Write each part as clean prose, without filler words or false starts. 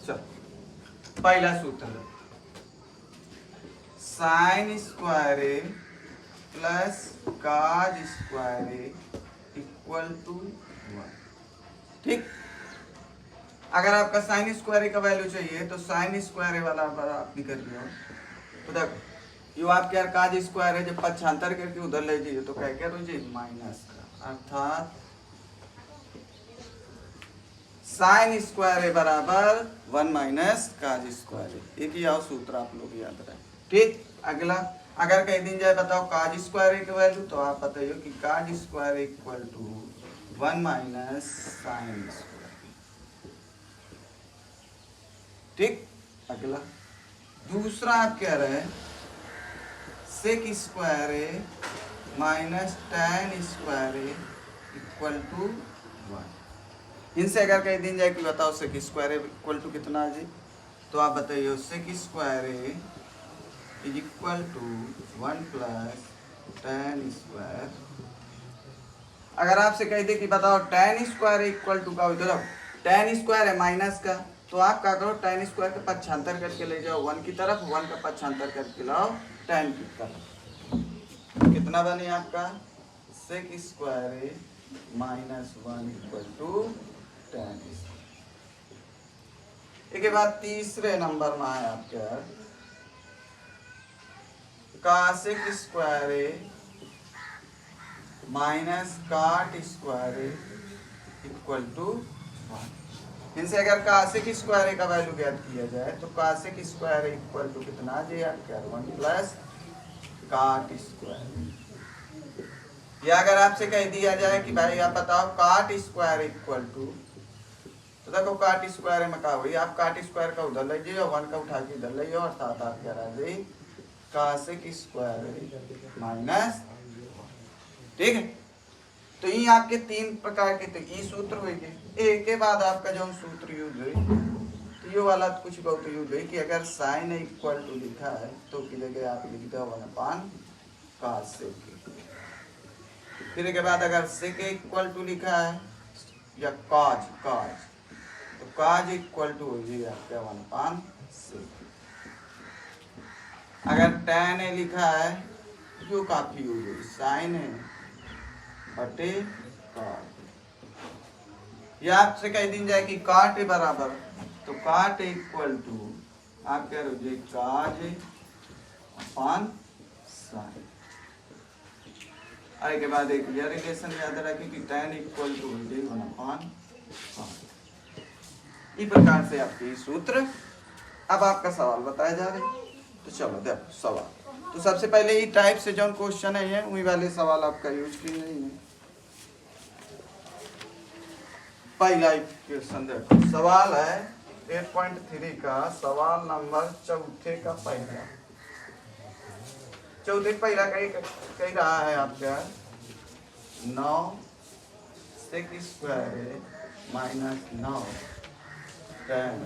चलो पहला सूत्र sine square A plus cos square A equal to 1। ठीक, अगर आपका साइन स्क्वायर ए का वैल्यू चाहिए तो साइन स्क्वायर ए वाला आप निकल लिया। तो देखो यो आप क्या काज स्क्वायर है, जब पक्षांतर करके उधर ले जाइए तो क्या क्या तो माइनस का, अर्थात साइन स्क्वायर ए बराबर 1 माइनस काज स्क्वायर ए। एक ही आओ सूत्र आप लोग याद रखें। ठीक, अगला अगर कहीं दिन जाए बताओ काज स्क्वायर ए की वैल्यू, तो आप बताइए कि cos square equal to 1 minus sine square. ठीक, अगला दूसरा आप कह रहे हैं sec square A minus tan square A equal to 1। इनसे अगर कहीं दिन जाए कि बताओ sec square A equal to कितना है जी, तो आप बताइए sec square A is equal to 1 plus tan square. अगर आपसे कह दे कि बताओ टैन स्क्वायर इक्वल टू का, इधर टैन स्क्वायर है माइनस का, तो आप क्या करो टैन स्क्वायर का पक्षांतर करके ले जाओ 1 की तरफ, 1 का पक्षांतर करके लाओ टैन की तरफ। कितना बने आपका sec square A minus 1 equal to tan. इसके बाद तीसरे नंबर में है आपका cosec square A minus cot square A equal to 1। इनसे अगर कासेक स्क्वायर ए का वैल्यू ज्ञात किया जाए तो कासेक स्क्वायर ए इक्वल टू कितना जी आपका 1 प्लस काट स्क्वायर। या अगर आपसे कह दिया जाए कि भाई आप बताओ काट स्क्वायर इक्वल टू, तो देखो काट स्क्वायर में क्या हुई, आप काट स्क्वायर का उधर ले जाइए 1 का उठा के इधर ले जाओ, अर्थात आप क्या रह जाइए कासेक स्क्वायर माइनस। ठीक है, तो ये आपके तीन प्रकार के थे ये सूत्र होंगे। एक के बाद आपका जो सूत्र यूज हुई तो ये वाला कुछ बहुत यूज हुई कि अगर साइन इक्वल टू लिखा है तो की जगह आप लिख दो 1 कासेक। फिर के बाद अगर सेक इक्वल टू लिखा है या काज तो काज इक्वल टू हो जाएगा आपका 1 सेक। अगर टैन ए लिखा है जो काफी यूज हुई साइन है बटे काट। या आपसे कह दी जाए कि काट ए बराबर, तो काट इक्वल टू आप कह रहे हो काज अपन साइन। आगे के बाद एक यह रिलेशन याद रखें कि tan इक्वल टू 1/। इस प्रकार से आपके सूत्र। अब आपका सवाल बताया जा रहा है, तो चलो देखो सवाल। तो सबसे पहले ये टाइप से जो क्वेश्चन है ये वही वाले सवाल आपका यूज की नहीं है। पहला क्वेश्चन देखो, सवाल है 8.3 का सवाल नंबर चौथे का पहला। चौथे पहला कही रहा है आपका 9 सेक स्क्वायर माइनस 9 टैन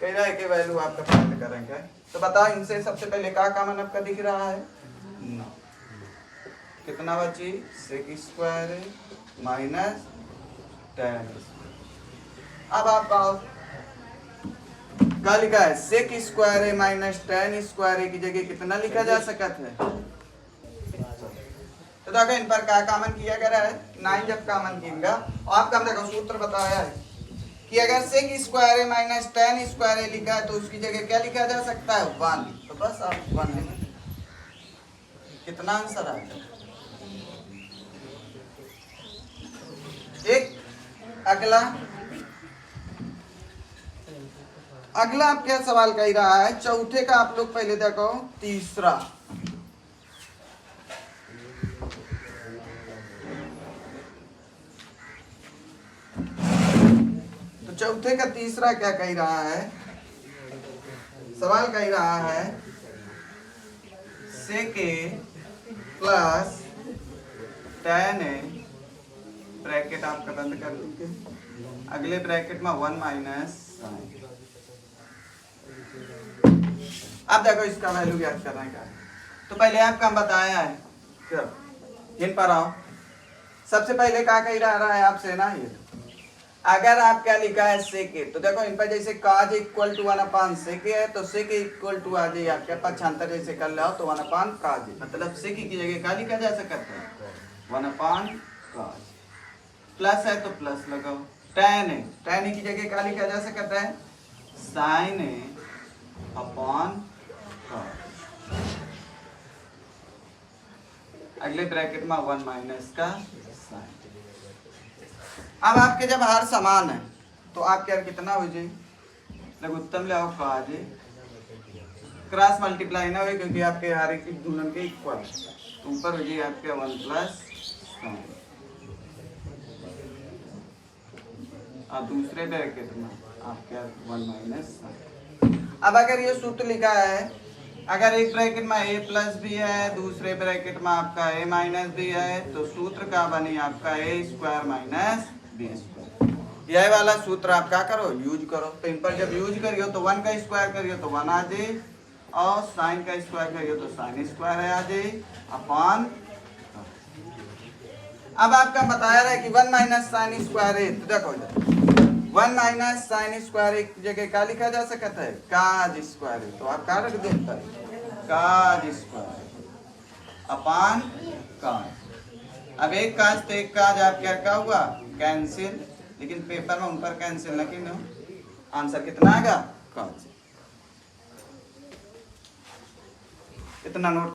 कह रहा है कि वैल्यू आपका फाइंड करेंगे। तो बताओ इनसे सबसे पहले क्या कॉमन आपका दिख रहा है 9, कितना बची सेक स्क्वायर माइनस टैन। अब आप क्या लिखा है सेक स्क्वायर है माइनस टैन स्क्वायर की जगह कितना लिखा जा सकता है। तो देखो इन पर क्या कॉमन किया गया है 9 जब कॉमन किएगा और आपका हम देखो सूत्र बताया है कि अगर सेक स्क्वायर है माइनस टैन स्क्वायर लिखा है तो उसकी जगह क्या लिखा जा सकता है 1। तो बस आप 1 लिखें, कितना आंसर आ गया। एक अगला आप क्या सवाल कह रहा है चौथे का, आप लोग पहले देखो तीसरा। तो चौथे का तीसरा क्या कह रहा है, सवाल कह रहा है सेक प्लस टैन ए, ब्रैकेट आपका बंद कर दीजिए, अगले ब्रैकेट में 1 माइनस साइन। अब देखो इसका वैल्यू ज्ञात करने का है। तो पहले आपका हम बताया है, इन पर आओ। सबसे पहले क्या कह रहा है आपसे ना, ये अगर आप क्या लिखा है सेक ए, तो देखो इन पर जैसे काज इक्वल टू 1 सेक ए है तो सेक इक्वल टू आ जाए आपके पक्षांतर जैसे कर लो तो 1 काज, मतलब सेक की जगह क्या लिखा जा सकता है 1 काज। प्लस है तो प्लस लगाओ, tan है, tan ए की जगह क्या लिखा जा सकता है साइन ए अपॉन काज। अगले ब्रैकेट में 1 माइनस का साइन। अब आपके जब हार समान है तो आप क्या कितना हो जाए लघुत्तम ले आओ काज क्रॉस मल्टीप्लाई ना हो क्योंकि आपके हार की गुणन के इक्वल, तो ऊपर हो जाए आपके 1 प्लस और दूसरे ब्रैकेट में आपके 1 माइनस। अब अगर ये सूत्र लिखा है, अगर एक ब्रैकेट में a प्लस भी है दूसरे ब्रैकेट में आपका a माइनस भी है तो सूत्र का बनी आपका a square minus B square. यह वाला सूत्र आप क्या करो यूज करो, तो इन पर जब यूज करियो तो 1 का स्क्वायर करियो तो 1 आ जाए और साइन का स्क्वायर करियो तो साइन स्क्वायर आ जाए अपॉन। अब आपका बताया रहा है कि 1 माइनस साइन स्क्वायर है, तो देखो 1 माइनस साइन स्क्वायर एक जगह क्या लिखा जा सकता है काज स्क्वायर है, तो आप क्या रख देते हैं काज स्क्वायर अपॉन काज। अब एक काज तो एक काज आप क्या हुआ कैंसिल, लेकिन पेपर में उन पर कैंसिल ना की आंसर कितना आएगा काज। इतना नोट